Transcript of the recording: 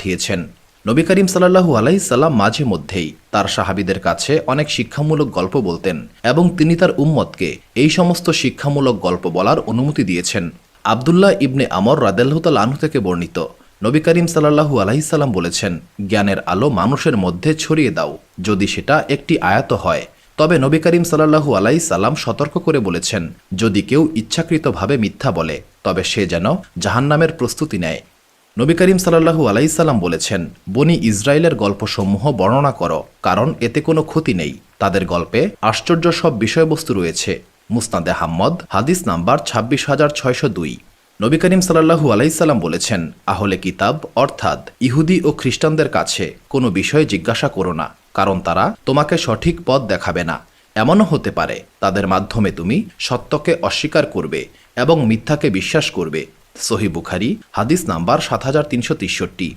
পাঠিয়েছেন। নবী করিম সাল্লাল্লাহু আলাইহি সাল্লাম মাঝে মধ্যেই তার সাহাবীদের কাছে অনেক শিক্ষামূলক গল্প বলতেন এবং তিনি তার উম্মতকে এই সমস্ত শিক্ষামূলক গল্প বলার অনুমতি দিয়েছেন। আবদুল্লাহ ইবনে আমর রাদিয়াল্লাহু তাআলা আনহু থেকে বর্ণিত, নবী করিম সাল্লাল্লাহু আলাইহি সাল্লাম বলেছেন, জ্ঞানের আলো মানুষের মধ্যে ছড়িয়ে দাও, যদি সেটা একটি আয়াত হয়। তবে নবী করিম সাল্লাল্লাহু আলাইহি সাল্লাম সতর্ক করে বলেছেন, যদি কেউ ইচ্ছাকৃতভাবে মিথ্যা বলে তবে সে যেন জাহান্নামের প্রস্তুতি নেয়। নবী করিম সাল্লাল্লাহু আলাইহি সাল্লাম বলেছেন, বনি ইসরায়েলের গল্পসমূহ বর্ণনা করো, কারণ এতে কোনো ক্ষতি নেই। তাদের গল্পে আশ্চর্য সব বিষয়বস্তু রয়েছে। মুসনাদে আহমদ হাদিস নাম্বার 26,602। নবী করিম সাল্লাল্লাহু আলাইহি সাল্লাম বলেছেন, আহলে কিতাব অর্থাৎ ইহুদি ও খ্রিস্টানদের কাছে কোনো বিষয় জিজ্ঞাসা করো না, কারণ তারা তোমাকে সঠিক পথ দেখাবে না। এমনও হতে পারে তাদের মাধ্যমে তুমি সত্যকে অস্বীকার করবে এবং মিথ্যাকে বিশ্বাস করবে। সহিহ বুখারী হাদিস নাম্বার 7363।